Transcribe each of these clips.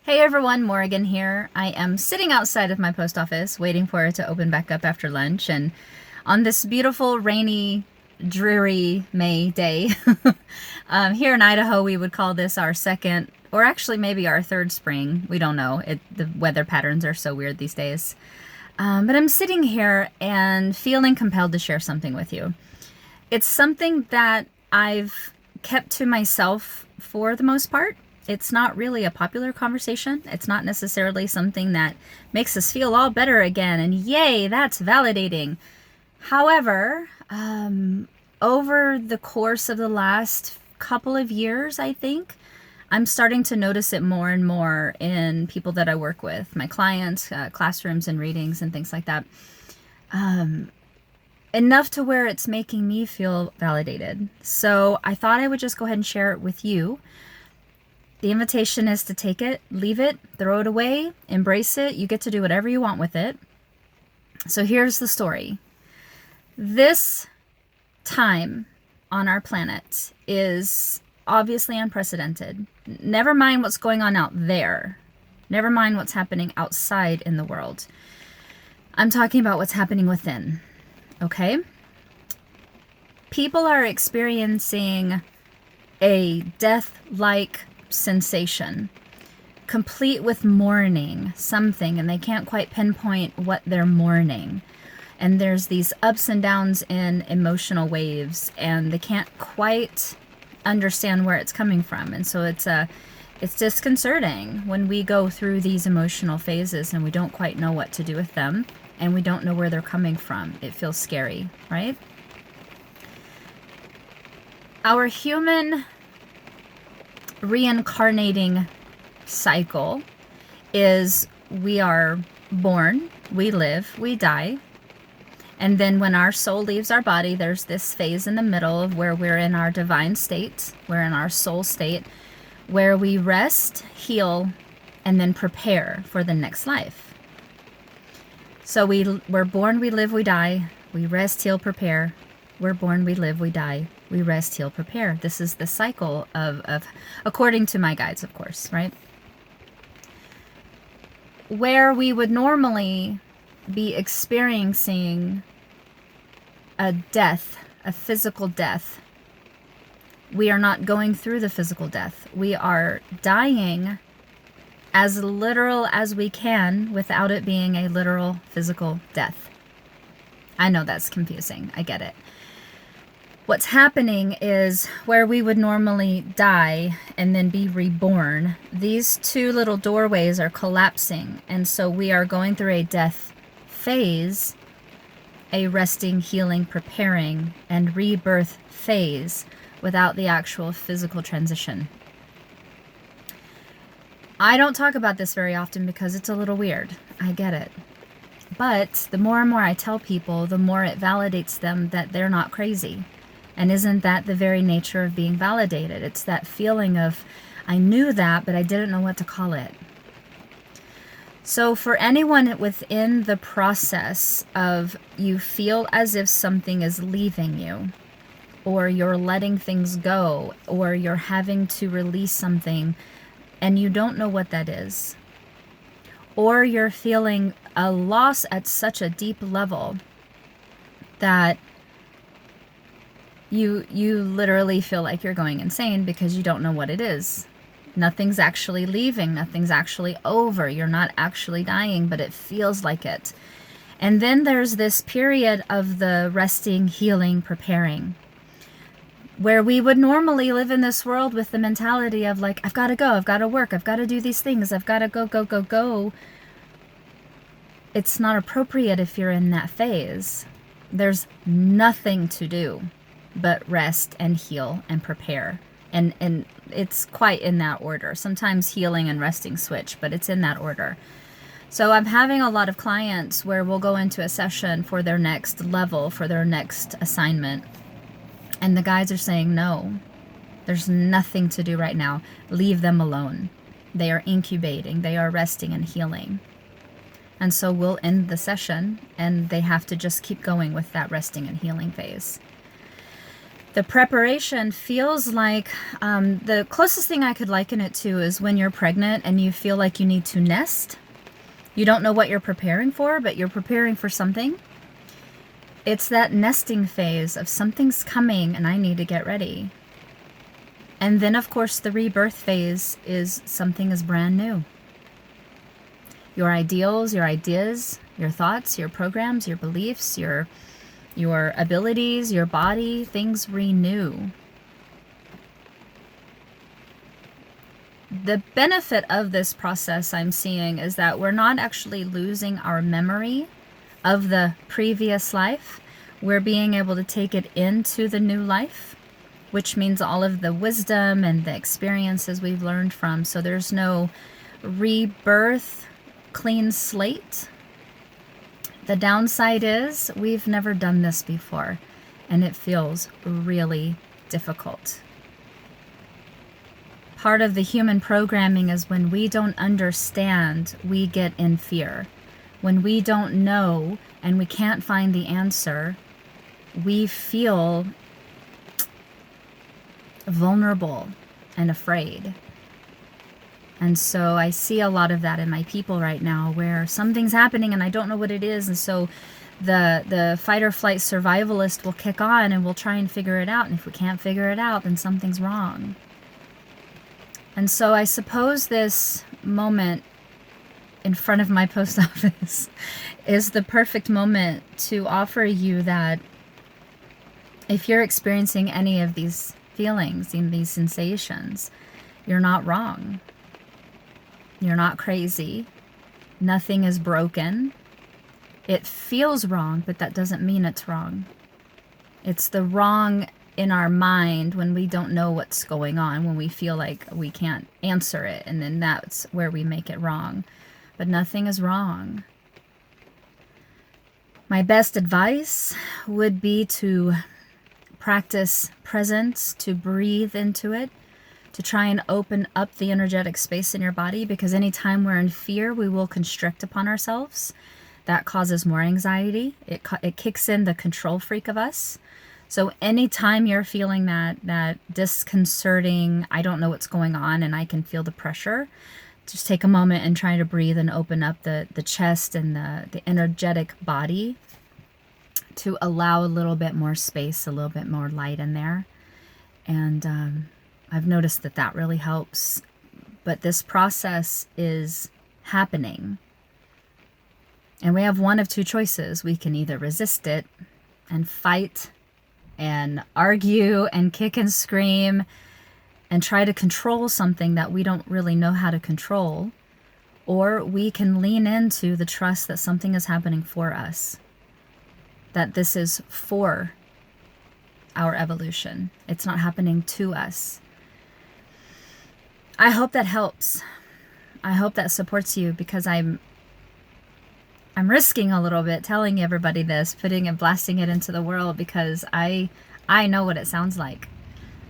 Hey everyone, Morrigan here. I am sitting outside of my post office waiting for it to open back up after lunch, and on this beautiful, rainy, dreary May day, here in Idaho, we would call this our second, or actually maybe our third spring. We don't know. The weather patterns are so weird these days. But I'm sitting here and feeling compelled to share something with you. It's something that I've kept to myself for the most part. It's not really a popular conversation. It's not necessarily something that makes us feel all better again, and yay, that's validating. However, over the course of the last couple of years, I think, I'm starting to notice it more and more in people that I work with, my clients, classrooms and readings and things like that. Enough to where it's making me feel validated. So I thought I would just go ahead and share it with you. The invitation is to take it, leave it, throw it away, embrace it. You get to do whatever you want with it. So here's the story. This time on our planet is obviously unprecedented. Never mind what's going on out there. Never mind what's happening outside in the world. I'm talking about what's happening within. Okay? People are experiencing a death-like sensation, complete with mourning something, and they can't quite pinpoint what they're mourning. And there's these ups and downs in emotional waves, and they can't quite understand where it's coming from. And so it's disconcerting when we go through these emotional phases and we don't quite know what to do with them, and we don't know where they're coming from. It feels scary, right? Our human reincarnating cycle is we are born, we live, we die, and then when our soul leaves our body, there's this phase in the middle of where we're in our divine state, we're in our soul state, where we rest, heal, and then prepare for the next life. So we're born, we live, we die, we rest, heal, prepare. We're born, we live, we die, we rest, heal, prepare. This is the cycle of according to my guides, of course, right? Where we would normally be experiencing a death, a physical death, we are not going through the physical death. We are dying as literal as we can without it being a literal physical death. I know that's confusing. I get it. What's happening is where we would normally die and then be reborn, these two little doorways are collapsing. And so we are going through a death phase, a resting, healing, preparing, and rebirth phase without the actual physical transition. I don't talk about this very often because it's a little weird. I get it. But the more and more I tell people, the more it validates them that they're not crazy. And isn't that the very nature of being validated? It's that feeling of, I knew that, but I didn't know what to call it. So for anyone within the process of you feel as if something is leaving you, or you're letting things go, or you're having to release something, and you don't know what that is, or you're feeling a loss at such a deep level that you literally feel like you're going insane because you don't know what it is. Nothing's actually leaving. Nothing's actually over. You're not actually dying, but it feels like it. And then there's this period of the resting, healing, preparing, where we would normally live in this world with the mentality of like, I've got to go, I've got to work, I've got to do these things, I've got to go, go, go, go. It's not appropriate if you're in that phase. There's nothing to do but rest and heal and prepare. And it's quite in that order. Sometimes healing and resting switch, but it's in that order. So I'm having a lot of clients where we'll go into a session for their next level, for their next assignment. And the guides are saying, no, there's nothing to do right now. Leave them alone. They are incubating. They are resting and healing. And so we'll end the session and they have to just keep going with that resting and healing phase. The preparation feels like the closest thing I could liken it to is when you're pregnant and you feel like you need to nest. You don't know what you're preparing for, but you're preparing for something. It's that nesting phase of something's coming and I need to get ready. And then, of course, the rebirth phase is something is brand new. Your ideals, your ideas, your thoughts, your programs, your beliefs, your abilities, your body, things renew. The benefit of this process I'm seeing is that we're not actually losing our memory of the previous life. We're being able to take it into the new life, which means all of the wisdom and the experiences we've learned from. So there's no rebirth, clean slate. The downside is we've never done this before, and it feels really difficult. Part of the human programming is when we don't understand, we get in fear. When we don't know and we can't find the answer, we feel vulnerable and afraid. And so I see a lot of that in my people right now, where something's happening and I don't know what it is. And so the fight or flight survivalist will kick on and we'll try and figure it out. And if we can't figure it out, then something's wrong. And so I suppose this moment in front of my post office is the perfect moment to offer you that if you're experiencing any of these feelings and these sensations, you're not wrong. You're not crazy. Nothing is broken. It feels wrong, but that doesn't mean it's wrong. It's the wrong in our mind when we don't know what's going on, when we feel like we can't answer it, and then that's where we make it wrong. But nothing is wrong. My best advice would be to practice presence, to breathe into it, to try and open up the energetic space in your body, because anytime we're in fear, we will constrict upon ourselves. That causes more anxiety. It kicks in the control freak of us. So anytime you're feeling that disconcerting, I don't know what's going on and I can feel the pressure, just take a moment and try to breathe and open up the chest and the energetic body to allow a little bit more space, a little bit more light in there. And I've noticed that really helps. But this process is happening. And we have one of two choices. We can either resist it and fight and argue and kick and scream and try to control something that we don't really know how to control, or we can lean into the trust that something is happening for us, that this is for our evolution. It's not happening to us. I hope that helps. I hope that supports you, because I'm risking a little bit telling everybody this, blasting it into the world, because I know what it sounds like.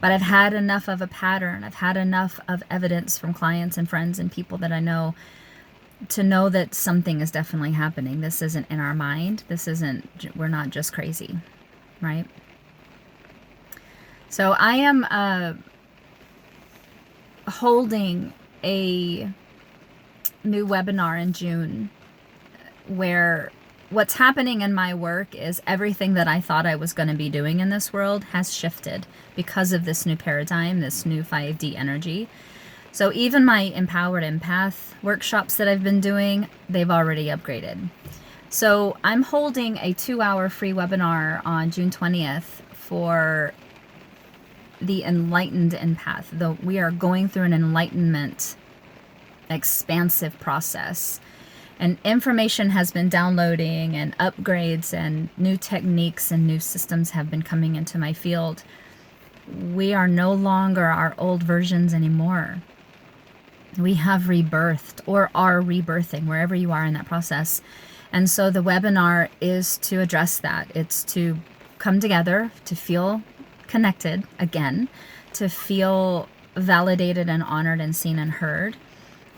But I've had enough of a pattern. I've had enough of evidence from clients and friends and people that I know to know that something is definitely happening. This isn't in our mind. We're not just crazy, right? So I am holding a new webinar in June, where what's happening in my work is everything that I thought I was going to be doing in this world has shifted because of this new paradigm, this new 5D energy. So even my Empowered Empath workshops that I've been doing, they've already upgraded. So I'm holding a 2-hour free webinar on June 20th for the Enlightened Empath. Though we are going through an enlightenment expansive process. And information has been downloading, and upgrades and new techniques and new systems have been coming into my field. We are no longer our old versions anymore. We have rebirthed, or are rebirthing, wherever you are in that process. And so the webinar is to address that. It's to come together, to feel connected again, to feel validated and honored and seen and heard,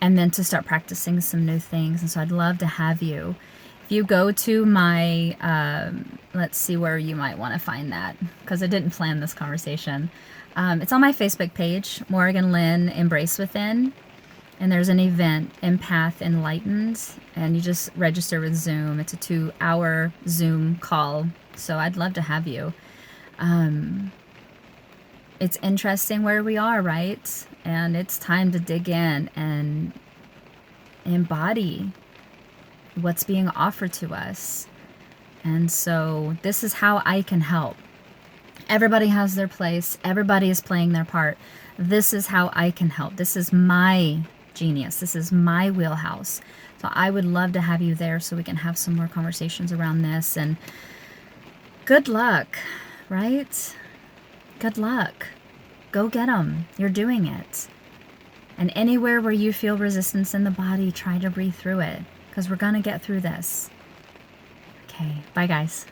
and then to start practicing some new things. And so I'd love to have you. If If you go to my, let's see where you might want to find that, because I didn't plan this conversation. It's on my Facebook page, Morgan Lynn Embrace Within. And there's an event, Empath Enlightened, and you just register with Zoom. It's a 2-hour Zoom call, so I'd love to have you. It's interesting where we are, right? And it's time to dig in and embody what's being offered to us. And so this is how I can help. Everybody has their place. Everybody is playing their part. This is how I can help. This is my genius. This is my wheelhouse. So I would love to have you there so we can have some more conversations around this. And good luck, right? Good luck. Go get them. You're doing it. And anywhere where you feel resistance in the body, try to breathe through it, because we're going to get through this. Okay. Bye, guys.